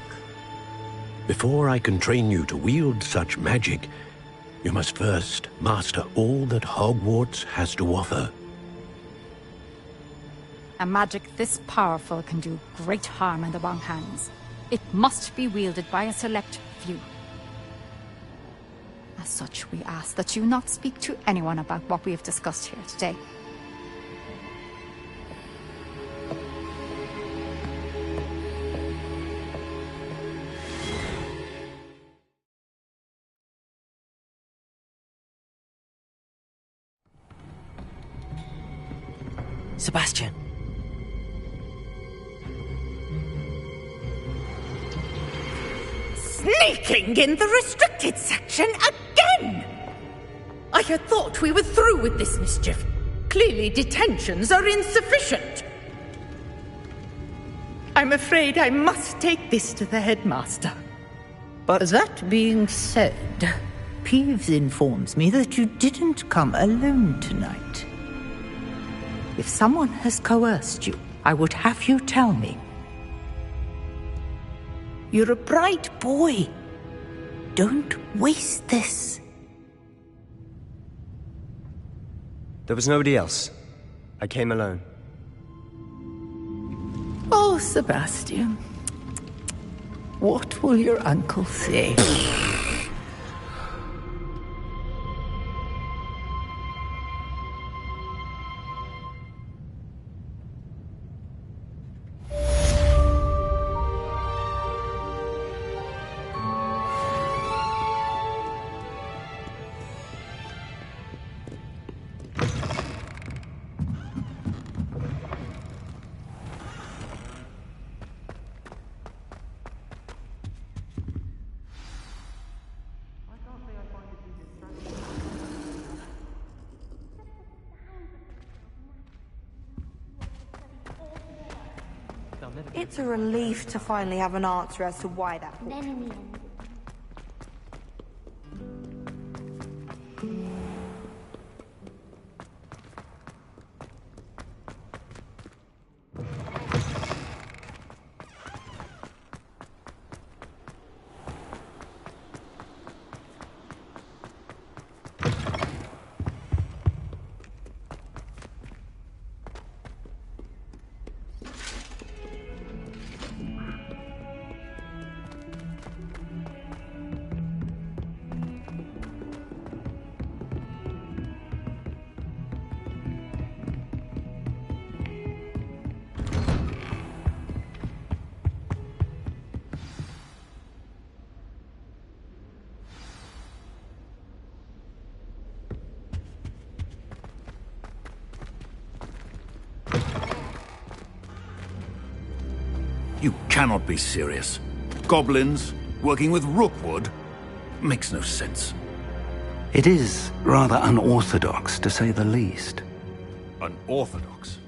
Before I can train you to wield such magic, you must first master all that Hogwarts has to offer. A magic this powerful can do great harm in the wrong hands. It must be wielded by a select few. As such, we ask that you not speak to anyone about what we have discussed here today. Sebastian. Sneaking in the restricted section again! I had thought we were through with this mischief. Clearly detentions are insufficient. I'm afraid I must take this to the headmaster. But that being said, Peeves informs me that you didn't come alone tonight. If someone has coerced you, I would have you tell me. You're a bright boy. Don't waste this. There was nobody else. I came alone. Oh, Sebastian. What will your uncle say? It's a relief to finally have an answer as to why that happened. You cannot be serious. Goblins working with Rookwood? Makes no sense. It is rather unorthodox, to say the least. Unorthodox?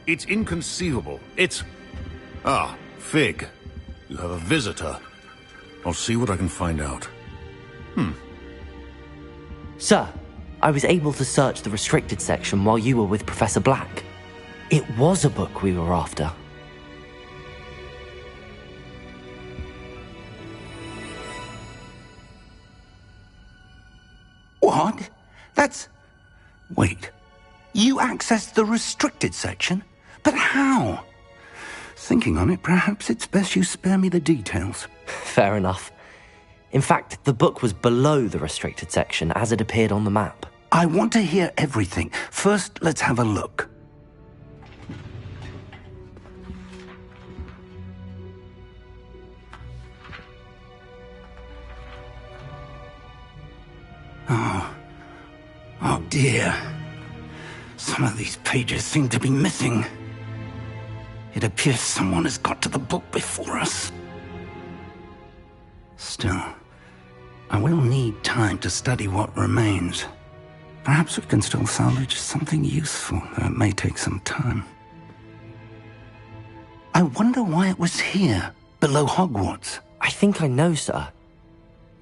It's inconceivable. It's... Ah, Fig. You have a visitor. I'll see what I can find out. Sir, I was able to search the restricted section while you were with Professor Black. It was a book we were after. What? That's... Wait. You accessed the restricted section? But how? Thinking on it, perhaps it's best you spare me the details. Fair enough. In fact, the book was below the restricted section as it appeared on the map. I want to hear everything. First, let's have a look. dear. Some of these pages seem to be missing. It appears someone has got to the book before us. Still, I will need time to study what remains. Perhaps we can still salvage something useful, though it may take some time. I wonder why it was here, below Hogwarts. I think I know, sir.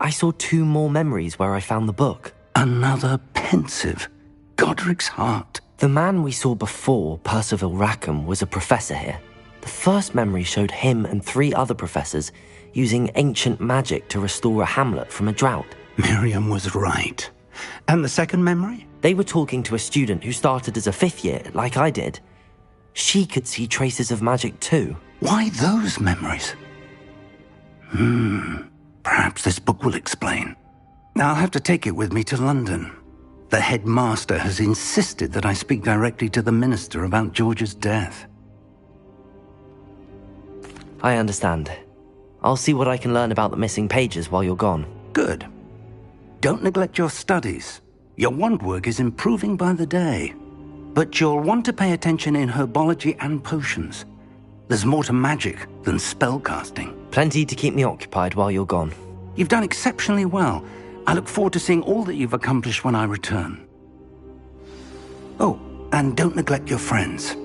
I saw 2 more memories where I found the book. Another pensive. Godric's heart. The man we saw before, Percival Rackham, was a professor here. The first memory showed him and 3 other professors using ancient magic to restore a hamlet from a drought. Miriam was right. And the second memory? They were talking to a student who started as a 5th year, like I did. She could see traces of magic too. Why those memories? Perhaps this book will explain. I'll have to take it with me to London. The headmaster has insisted that I speak directly to the minister about George's death. I understand. I'll see what I can learn about the missing pages while you're gone. Good. Don't neglect your studies. Your wand work is improving by the day. But you'll want to pay attention in herbology and potions. There's more to magic than spellcasting. Plenty to keep me occupied while you're gone. You've done exceptionally well. I look forward to seeing all that you've accomplished when I return. Oh, and don't neglect your friends.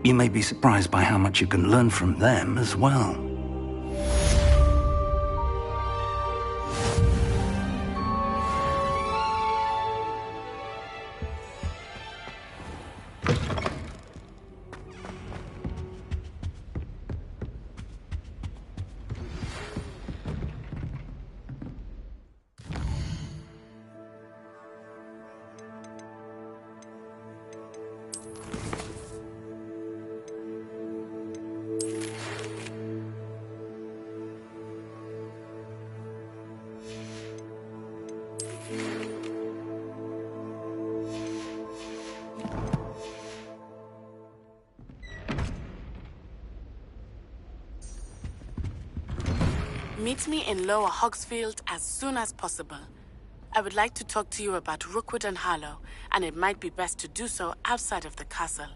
You may be surprised by how much you can learn from them as well. Meet me in Lower Hogsfield as soon as possible. I would like to talk to you about Rookwood and Harlow, and it might be best to do so outside of the castle.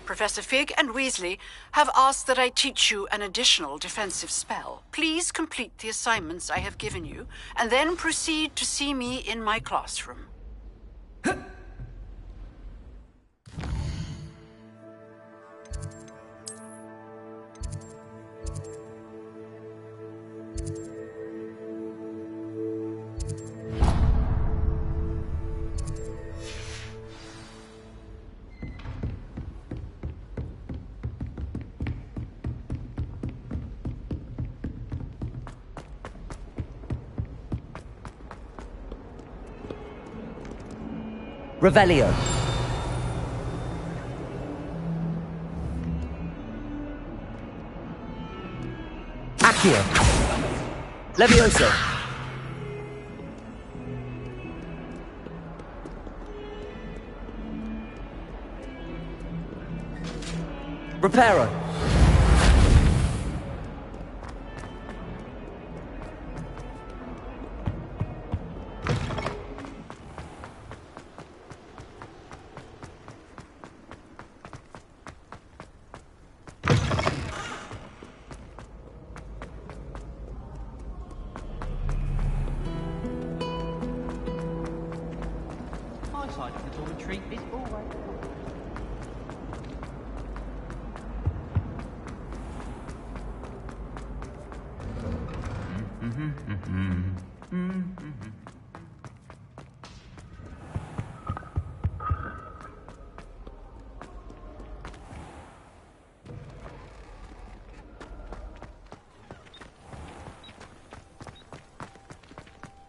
Professor Fig and Weasley have asked that I teach you an additional defensive spell. Please complete the assignments I have given you, and then proceed to see me in my classroom. Revelio. Accio. Levioso. Reparo.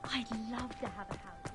I'd love to have a house.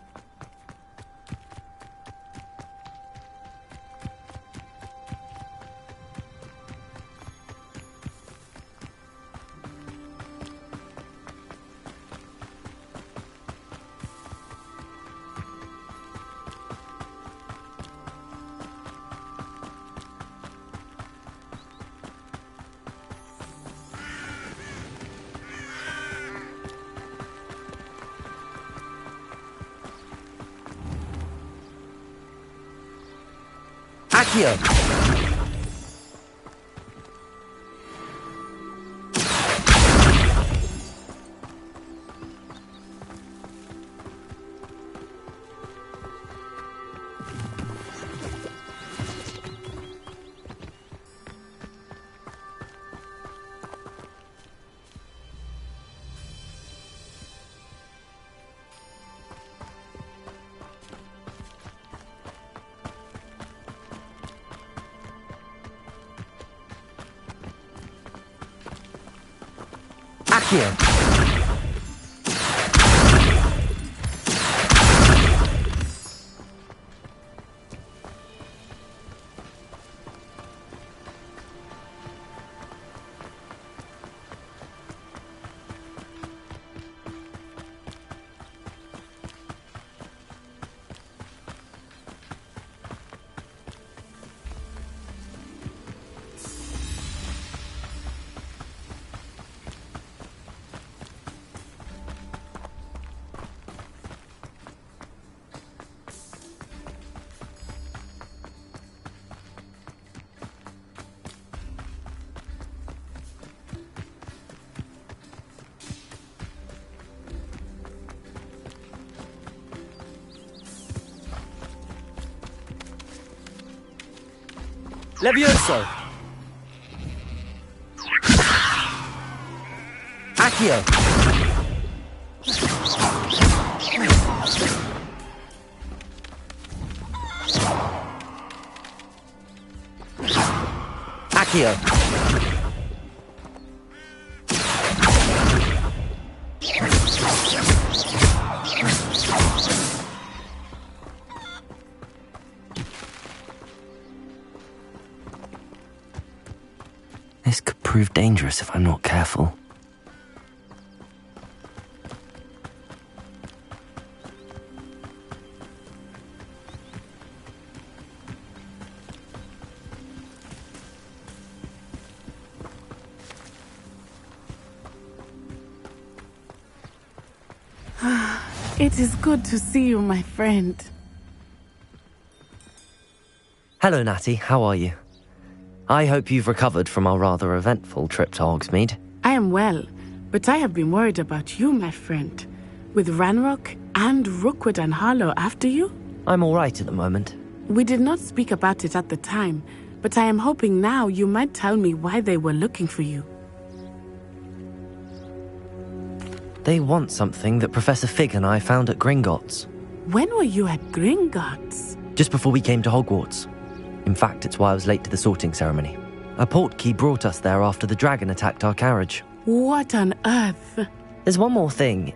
Accio! Accio! Levioso! Accio! Accio! This could prove dangerous if I'm not careful. It is good to see you, my friend. Hello, Natty. How are you? I hope you've recovered from our rather eventful trip to Hogsmeade. I am well, but I have been worried about you, my friend. With Ranrock and Rookwood and Harlow after you? I'm all right at the moment. We did not speak about it at the time, but I am hoping now you might tell me why they were looking for you. They want something that Professor Fig and I found at Gringotts. When were you at Gringotts? Just before we came to Hogwarts. In fact, it's why I was late to the sorting ceremony. A portkey brought us there after the dragon attacked our carriage. What on earth? There's one more thing.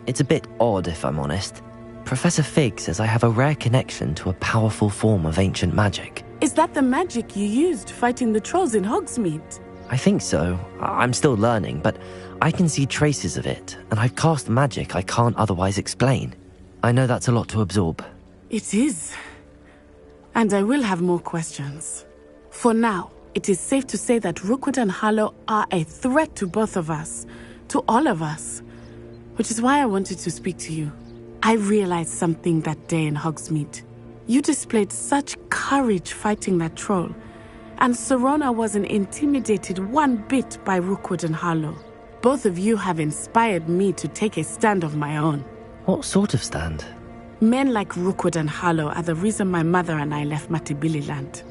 It's a bit odd, if I'm honest. Professor Fig says I have a rare connection to a powerful form of ancient magic. Is that the magic you used fighting the trolls in Hogsmeade? I think so. I'm still learning, but I can see traces of it, and I've cast magic I can't otherwise explain. I know that's a lot to absorb. It is. And I will have more questions. For now, it is safe to say that Rookwood and Harlow are a threat to both of us, to all of us, which is why I wanted to speak to you. I realized something that day in Hogsmeade. You displayed such courage fighting that troll, and Serona wasn't intimidated one bit by Rookwood and Harlow. Both of you have inspired me to take a stand of my own. What sort of stand? Men like Rookwood and Harlow are the reason my mother and I left Matabeleland.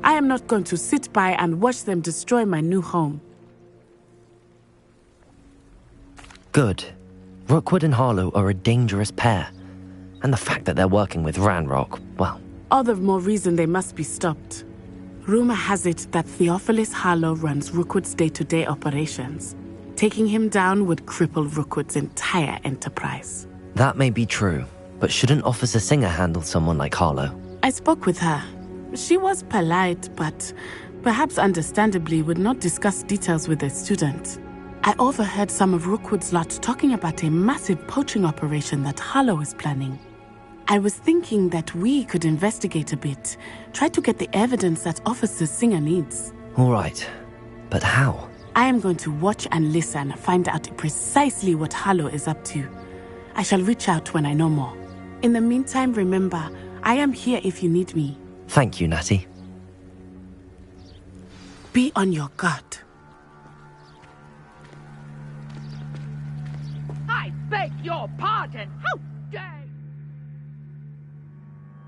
I am not going to sit by and watch them destroy my new home. Good. Rookwood and Harlow are a dangerous pair. And the fact that they're working with Ranrock, well... All the more reason they must be stopped. Rumor has it that Theophilus Harlow runs Rookwood's day-to-day operations. Taking him down would cripple Rookwood's entire enterprise. That may be true, but shouldn't Officer Singer handle someone like Harlow? I spoke with her. She was polite, but perhaps understandably would not discuss details with a student. I overheard some of Rookwood's lot talking about a massive poaching operation that Harlow is planning. I was thinking that we could investigate a bit, try to get the evidence that Officer Singer needs. All right, but how? I am going to watch and listen, find out precisely what Harlow is up to. I shall reach out when I know more. In the meantime, remember, I am here if you need me. Thank you, Natty. Be on your guard. I beg your pardon. How